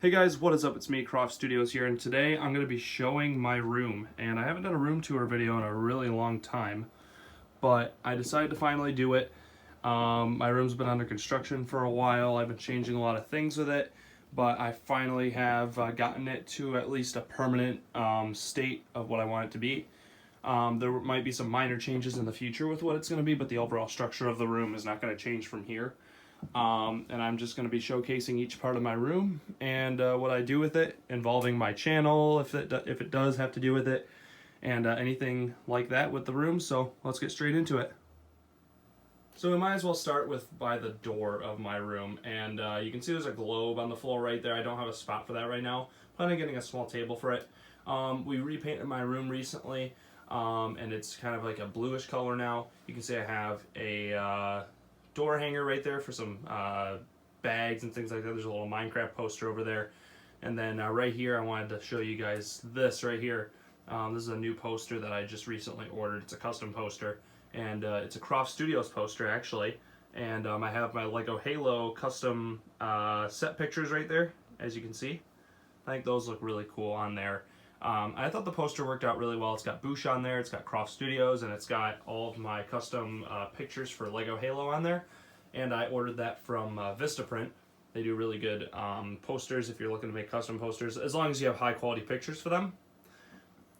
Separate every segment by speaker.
Speaker 1: Hey guys, what is up? It's me, CroffStudios here, and today I'm going to be showing my room. And I haven't done a room tour video in a really long time, but I decided to finally do it. My room's been under construction for a while. I've been changing a lot of things with it, but I finally have gotten it to at least a permanent state of what I want it to be. There might be some minor changes in the future with what it's going to be, but the overall structure of the room is not going to change from here. And I'm just going to be showcasing each part of my room and what I do with it, involving my channel if it does have to do with it, and anything like that with the room. So let's get straight into it. So we might as well start by the door of my room, and you can see there's a globe on the floor right there. I don't have a spot for that right now. Planning on getting a small table for it. We repainted my room recently, and it's kind of like a bluish color now. You can see I have a door hanger right there for some bags and things like that. There's a little Minecraft poster over there. And then right here, I wanted to show you guys this right here. This is a new poster that I just recently ordered. It's a custom poster, and it's a CroffStudios poster actually. And I have my Lego Halo custom set pictures right there, as you can see. I think those look really cool on there. I thought the poster worked out really well. It's got Boosh on there, it's got CroffStudios, and it's got all of my custom pictures for Lego Halo on there. And I ordered that from Vistaprint. They do really good posters if you're looking to make custom posters, as long as you have high quality pictures for them.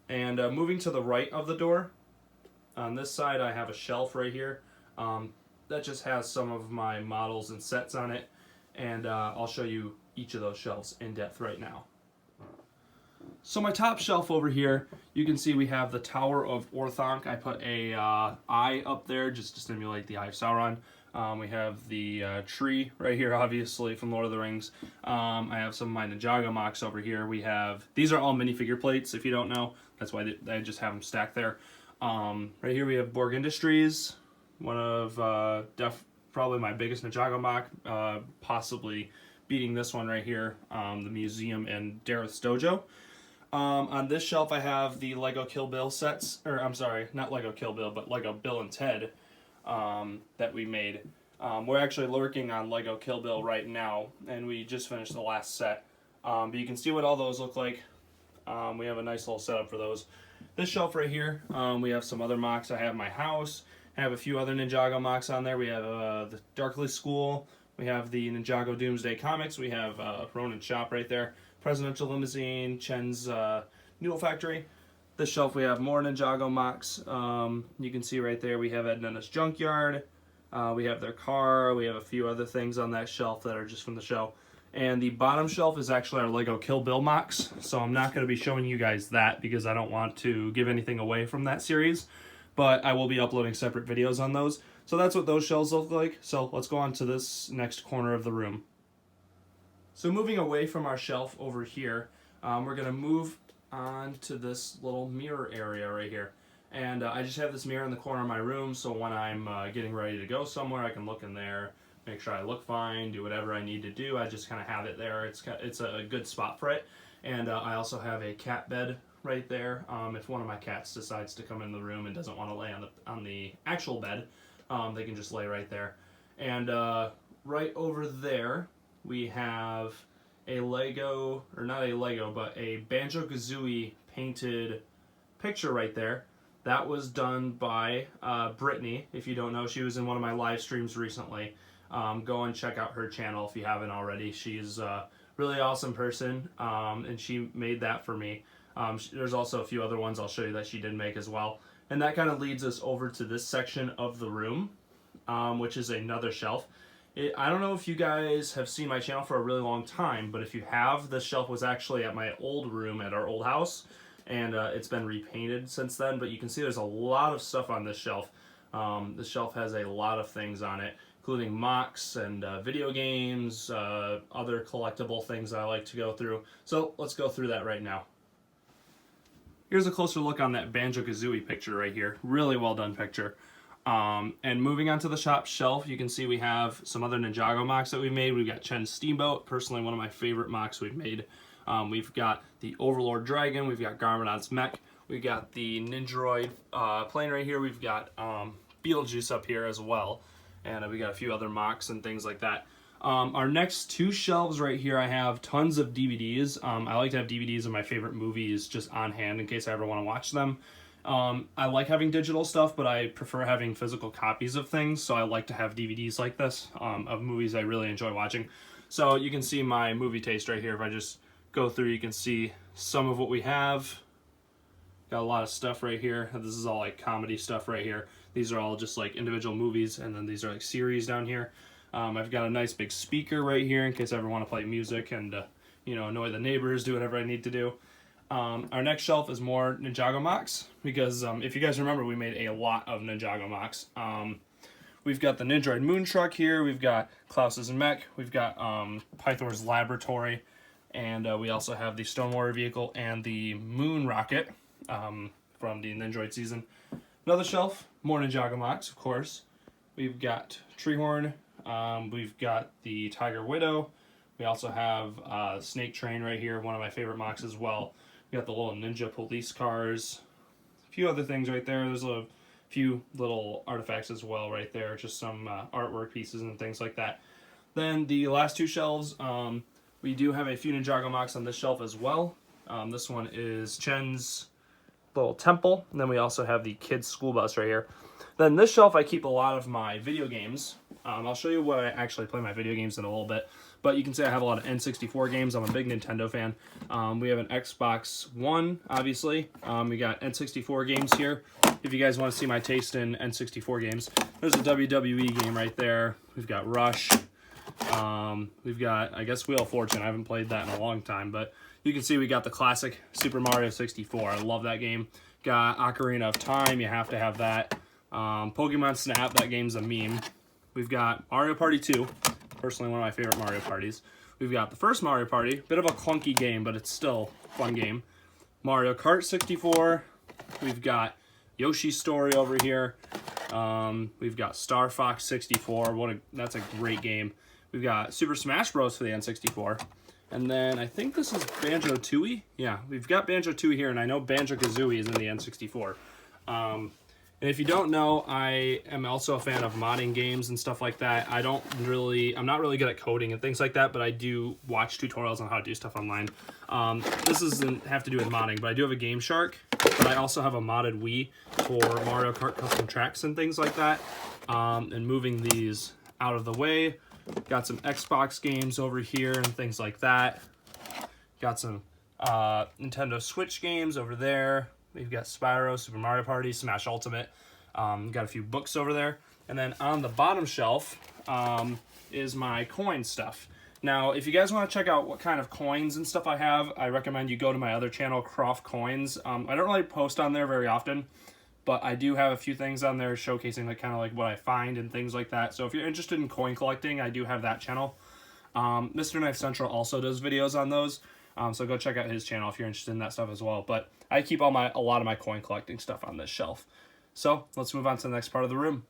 Speaker 1: And moving to the right of the door, on this side I have a shelf right here that just has some of my models and sets on it. And I'll show you each of those shelves in depth right now. So my top shelf over here, you can see we have the Tower of Orthanc. I put a eye up there just to simulate the Eye of Sauron. We have the tree right here, obviously, from Lord of the Rings. I have some of my Ninjago mocks over here. These are all minifigure plates, if you don't know. That's why I just have them stacked there. Right here we have Borg Industries, one of probably my biggest Ninjago mock, possibly beating this one right here, the museum in Dareth's Dojo. On this shelf I have the Lego Kill Bill sets, or I'm sorry, not Lego Kill Bill, but Lego Bill and Ted that we made. We're actually working on Lego Kill Bill right now, and we just finished the last set. But you can see what all those look like. We have a nice little setup for those. This shelf right here, we have some other mocks. I have my house. I have a few other Ninjago mocks on there. We have the Darkly School. We have the Ninjago Doomsday Comics. We have Ronin Shop right there. Presidential Limousine, Chen's Noodle Factory. This shelf we have more Ninjago mocks. You can see right there we have Ed Nenna's Junkyard. We have their car. We have a few other things on that shelf that are just from the show. And the bottom shelf is actually our Lego Kill Bill mocks. So I'm not going to be showing you guys that because I don't want to give anything away from that series. But I will be uploading separate videos on those. So that's what those shelves look like. So let's go on to this next corner of the room. So moving away from our shelf over here, we're going to move on to this little mirror area right here. And I just have this mirror in the corner of my room, so when I'm getting ready to go somewhere, I can look in there, make sure I look fine, do whatever I need to do. I just kind of have it there. It's a good spot for it. And I also have a cat bed right there. If one of my cats decides to come in the room and doesn't want to lay on the actual bed, they can just lay right there. And right over there, we have a Lego, or not a Lego, but a Banjo-Kazooie painted picture right there. That was done by Brittany. If you don't know, she was in one of my live streams recently. Go and check out her channel if you haven't already. She's a really awesome person, and she made that for me. There's also a few other ones I'll show you that she did make as well. And that kind of leads us over to this section of the room, which is another shelf. I don't know if you guys have seen my channel for a really long time, but if you have, this shelf was actually at my old room at our old house, and it's been repainted since then, but you can see there's a lot of stuff on this shelf. This shelf has a lot of things on it, including mocks and video games, other collectible things I like to go through. So let's go through that right now. Here's a closer look on that Banjo-Kazooie picture right here. Really well done picture. And moving on to the shop shelf, you can see we have some other Ninjago mocks that we made. We've got Chen's Steamboat, personally one of my favorite mocks we've made. We've got the Overlord Dragon, we've got Garmadon's Mech, we've got the Ninjaroid plane right here, we've got Beetlejuice up here as well, and we got a few other mocks and things like that. Our next two shelves right here, I have tons of DVDs. I like to have DVDs of my favorite movies just on hand in case I ever want to watch them. I like having digital stuff, but I prefer having physical copies of things, so I like to have DVDs like this of movies I really enjoy watching. So you can see my movie taste right here. If I just go through, you can see some of what we have. Got a lot of stuff right here. This is all like comedy stuff right here. These are all just like individual movies, and then these are like series down here. I've got a nice big speaker right here in case I ever want to play music and annoy the neighbors, do whatever I need to do. Our next shelf is more Ninjago MOCs because if you guys remember, we made a lot of Ninjago MOCs. We've got the Nindroid Moon Truck here. We've got Klaus's Mech. We've got Pythor's Laboratory, and we also have the Stone Warrior vehicle and the Moon Rocket from the Nindroid season. Another shelf, more Ninjago MOCs, of course. We've got Treehorn. We've got the Tiger Widow. We also have Snake Train right here, one of my favorite MOCs as well. We got the little ninja police cars. A few other things right there. There's a few little artifacts as well right there. Just some artwork pieces and things like that. Then the last two shelves, we do have a few Ninjago MOCs on this shelf as well. This one is Chen's little temple. And then we also have the kids' school bus right here. Then this shelf I keep a lot of my video games. I'll show you what I actually play my video games in a little bit. But you can say I have a lot of N64 games. I'm a big Nintendo fan. We have an Xbox One, obviously. We got N64 games here. If you guys want to see my taste in N64 games, there's a WWE game right there. We've got Rush. We've got, I guess, Wheel of Fortune. I haven't played that in a long time. But you can see we got the classic Super Mario 64. I love that game. Got Ocarina of Time. You have to have that. Pokemon Snap. That game's a meme. We've got Mario Party 2. Personally, one of my favorite Mario Parties. We've got the first Mario Party. Bit of a clunky game, but it's still a fun game. Mario Kart 64. We've got Yoshi's Story over here. We've got Star Fox 64. That's a great game. We've got Super Smash Bros. For the N64. And then I think this is Banjo-Tooie. Yeah, we've got Banjo-Tooie here, and I know Banjo-Kazooie is in the N64. And if you don't know, I am also a fan of modding games and stuff like that. I'm not really good at coding and things like that, but I do watch tutorials on how to do stuff online. This doesn't have to do with modding, but I do have a Game Shark, but I also have a modded Wii for Mario Kart custom tracks and things like that. And moving these out of the way, got some Xbox games over here and things like that. Got some Nintendo Switch games over there. We've got Spyro, Super Mario Party, Smash Ultimate. Got a few books over there. And then on the bottom shelf is my coin stuff. Now, if you guys want to check out what kind of coins and stuff I have, I recommend you go to my other channel, CroffCoins. I don't really post on there very often, but I do have a few things on there showcasing like what I find and things like that. So if you're interested in coin collecting, I do have that channel. Mr. Knife Central also does videos on those. So go check out his channel if you're interested in that stuff as well. But I keep a lot of my coin collecting stuff on this shelf. So let's move on to the next part of the room.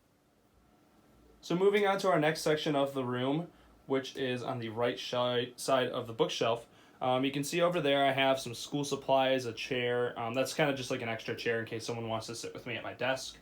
Speaker 1: So moving on to our next section of the room, which is on the right side of the bookshelf. You can see over there I have some school supplies, a chair. That's kind of just like an extra chair in case someone wants to sit with me at my desk.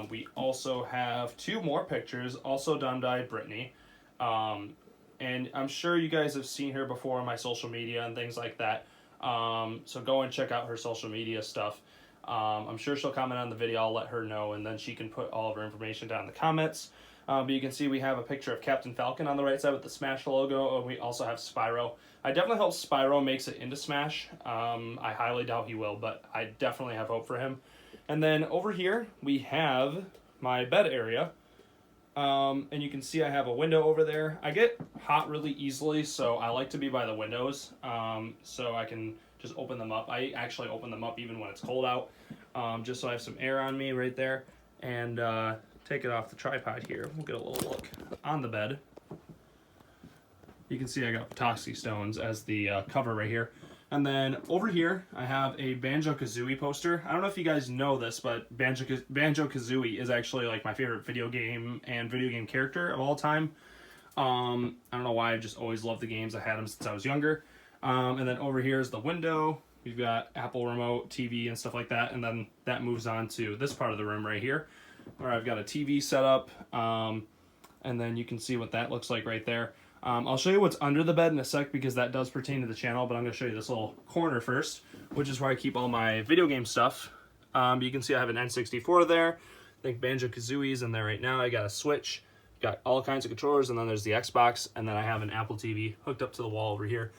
Speaker 1: We also have two more pictures, also done by Brittany. And I'm sure you guys have seen her before on my social media and things like that. So go and check out her social media stuff. I'm sure she'll comment on the video. I'll let her know, and then she can put all of her information down in the comments. But you can see we have a picture of Captain Falcon on the right side with the Smash logo, and we also have Spyro. I definitely hope Spyro makes it into Smash. I highly doubt he will, but I definitely have hope for him. And then over here, we have my bed area. And you can see I have a window over there. I get hot really easily, so I like to be by the windows, so I can just open them up. I actually open them up even when it's cold out, just so I have some air on me right there. And take it off the tripod here. We'll get a little look on the bed. You can see I got Petoskey Stones as the cover right here. And then over here, I have a Banjo-Kazooie poster. I don't know if you guys know this, but Banjo-Kazooie is actually like my favorite video game and video game character of all time. I don't know why, I just always loved the games. I had them since I was younger. And then over here is the window. We've got Apple remote, TV, and stuff like that. And then that moves on to this part of the room right here, where I've got a TV set up. and then you can see what that looks like right there. I'll show you what's under the bed in a sec because that does pertain to the channel, but I'm going to show you this little corner first, which is where I keep all my video game stuff. You can see I have an N64 there. I think Banjo-Kazooie's in there right now. I got a Switch, got all kinds of controllers, and then there's the Xbox, and then I have an Apple TV hooked up to the wall over here.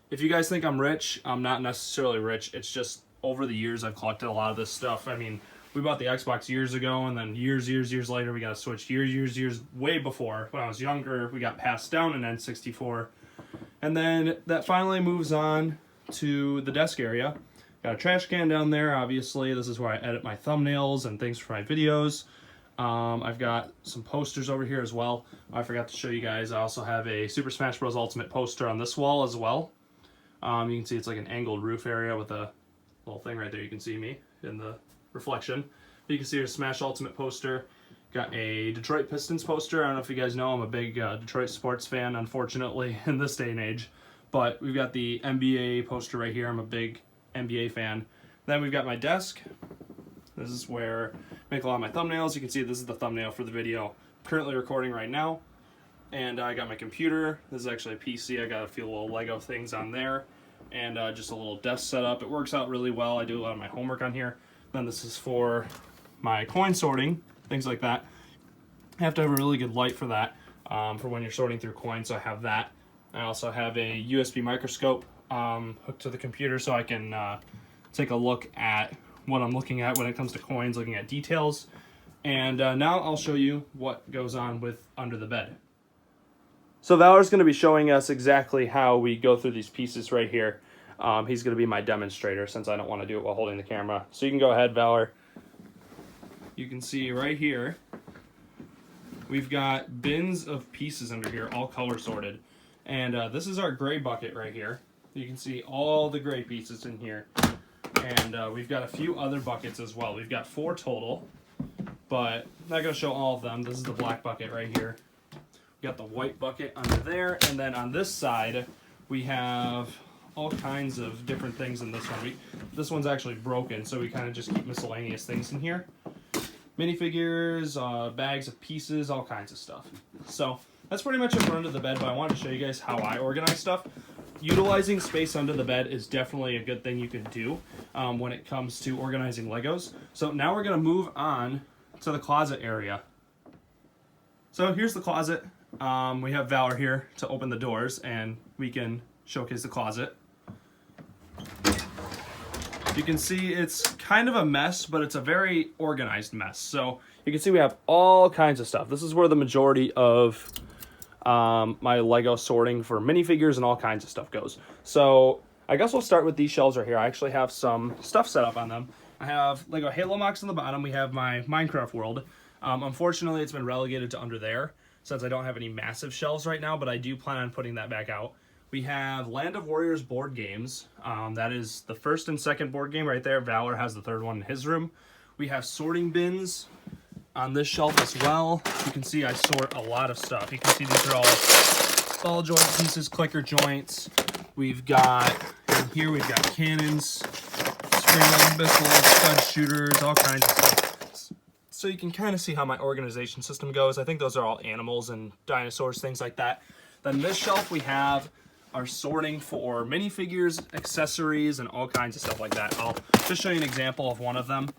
Speaker 1: If you guys think I'm rich, I'm not necessarily rich. It's just over the years I've collected a lot of this stuff. I mean, we bought the Xbox years ago, and then years later we got a Switch. Years way before, when I was younger, we got passed down an N64. And then that finally moves on to the desk area. Got a trash can down there, obviously. This is where I edit my thumbnails and things for my videos. I've got some posters over here as well. I forgot to show you guys. I also have a Super Smash Bros. Ultimate poster on this wall as well. You can see it's like an angled roof area with a little thing right there. You can see me in the reflection. You can see your Smash Ultimate poster. Got a Detroit Pistons poster. I don't know if you guys know, I'm a big Detroit sports fan, unfortunately, in this day and age. But we've got the NBA poster right here. I'm a big NBA fan. Then we've got my desk. This is where I make a lot of my thumbnails. You can see this is the thumbnail for the video I'm currently recording right now. And I got my computer. This is actually a PC. I got a few little Lego things on there. And just a little desk setup. It works out really well. I do a lot of my homework on here. Then this is for my coin sorting, things like that. You have to have a really good light for that, for when you're sorting through coins, so I have that. I also have a USB microscope hooked to the computer so I can take a look at what I'm looking at when it comes to coins, looking at details. And now I'll show you what goes on with under the bed. So Valor's going to be showing us exactly how we go through these pieces right here. He's going to be my demonstrator since I don't want to do it while holding the camera. So you can go ahead, Valor. You can see right here, we've got bins of pieces under here, all color sorted. And this is our gray bucket right here. You can see all the gray pieces in here. And we've got a few other buckets as well. We've got 4 total, but I'm not going to show all of them. This is the black bucket right here. We've got the white bucket under there. And then on this side, we have all kinds of different things in this one. This one's actually broken, so we kind of just keep miscellaneous things in here. Minifigures, bags of pieces, all kinds of stuff. So that's pretty much it for under the bed, but I wanted to show you guys how I organize stuff. Utilizing space under the bed is definitely a good thing you can do when it comes to organizing Legos. So now we're going to move on to the closet area. So here's the closet. We have Valor here to open the doors, and we can showcase the closet. You can see it's kind of a mess, but it's a very organized mess. So you can see we have all kinds of stuff. This is where the majority of my Lego sorting for minifigures and all kinds of stuff goes. So I guess we'll start with these shelves right here. I actually have some stuff set up on them. I have Lego Halo Mox on the bottom. We have my Minecraft world. Unfortunately, it's been relegated to under there since I don't have any massive shelves right now, but I do plan on putting that back out. We have Land of Warriors board games. That is the first and second board game right there. Valor has the third one in his room. We have sorting bins on this shelf as well. You can see I sort a lot of stuff. You can see these are all ball joint pieces, clicker joints. We've got, in here we've got cannons, spring-loaded missiles, stud shooters, all kinds of stuff. So you can kind of see how my organization system goes. I think those are all animals and dinosaurs, things like that. Then this shelf we have our sorting for minifigures, accessories, and all kinds of stuff like that. I'll just show you an example of one of them.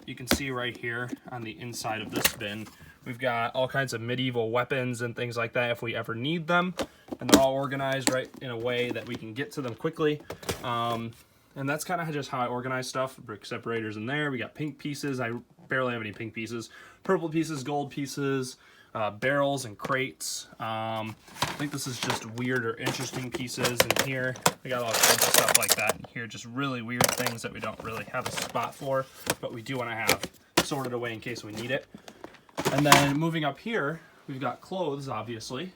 Speaker 1: You can see right here on the inside of this bin, we've got all kinds of medieval weapons and things like that if we ever need them. And they're all organized right in a way that we can get to them quickly. And that's kind of just how I organize stuff. Brick separators in there. We got pink pieces. I barely have any pink pieces. Purple pieces, gold pieces. Barrels and crates. I think this is just weird or interesting pieces in here. We got all kinds of stuff like that in here, just really weird things that we don't really have a spot for, but we do want to have sorted away in case we need it. And then moving up here, we've got clothes, obviously,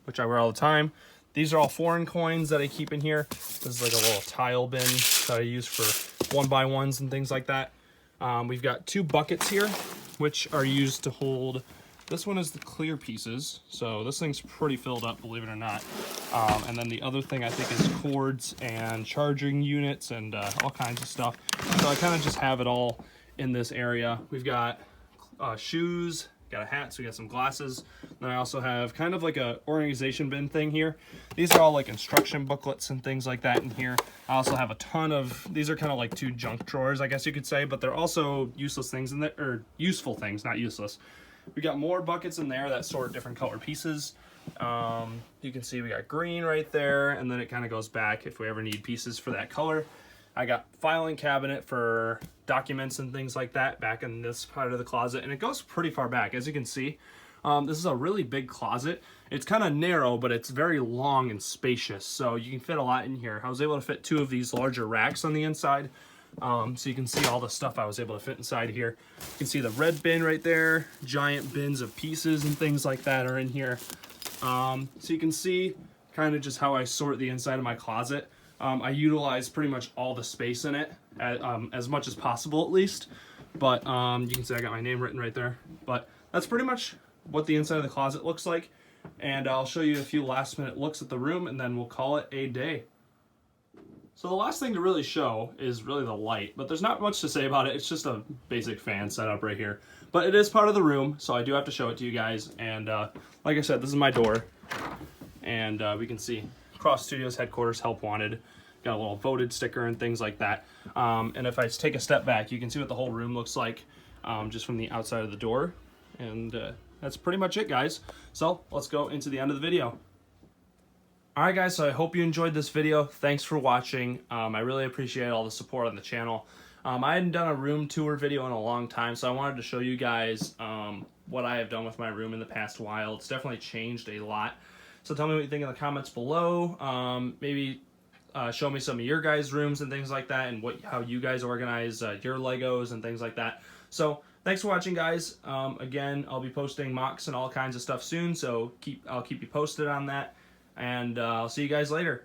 Speaker 1: which I wear all the time. These are all foreign coins that I keep in here. This is like a little tile bin that I use for 1x1s and things like that. We've got 2 buckets here, which are used to hold. This one is the clear pieces, so this thing's pretty filled up, believe it or not. And then the other thing I think is cords and charging units and all kinds of stuff. So I kind of just have it all in this area. We've got shoes, got a hat, so we got some glasses. Then I also have kind of like a organization bin thing here. These are all like instruction booklets and things like that in here. I also have a ton of, these are kind of like 2 junk drawers, I guess you could say, but they're also useless things in there, or useful things, not useless. We got more buckets in there that sort different color pieces. You can see we got green right there, and then it kind of goes back if we ever need pieces for that color. I got filing cabinet for documents and things like that back in this part of the closet, and it goes pretty far back, as you can see. This is a really big closet. It's kind of narrow, but it's very long and spacious, so you can fit a lot in here. I was able to fit 2 of these larger racks on the inside, so you can see all the stuff I was able to fit inside here. You can see the red bin right there, giant bins of pieces and things like that are in here. So you can see kind of just how I sort the inside of my closet. I utilize pretty much all the space in it, as much as possible at least. But you can see I got my name written right there. But that's pretty much what the inside of the closet looks like. And I'll show you a few last minute looks at the room, and then we'll call it a day. So the last thing to really show is really the light, but there's not much to say about it. It's just a basic fan setup right here. But it is part of the room, so I do have to show it to you guys. And like I said, this is my door. And we can see CroffStudios headquarters, help wanted. Got a little voted sticker and things like that. And if I take a step back, you can see what the whole room looks like just from the outside of the door. And that's pretty much it, guys. So let's go into the end of the video. Alright guys, so I hope you enjoyed this video. Thanks for watching. I really appreciate all the support on the channel. I hadn't done a room tour video in a long time, so I wanted to show you guys what I have done with my room in the past while. It's definitely changed a lot. So tell me what you think in the comments below. Maybe show me some of your guys' rooms and things like that, and how you guys organize your Legos and things like that. So thanks for watching, guys. Again, I'll be posting mocks and all kinds of stuff soon, so I'll keep you posted on that. And I'll see you guys later.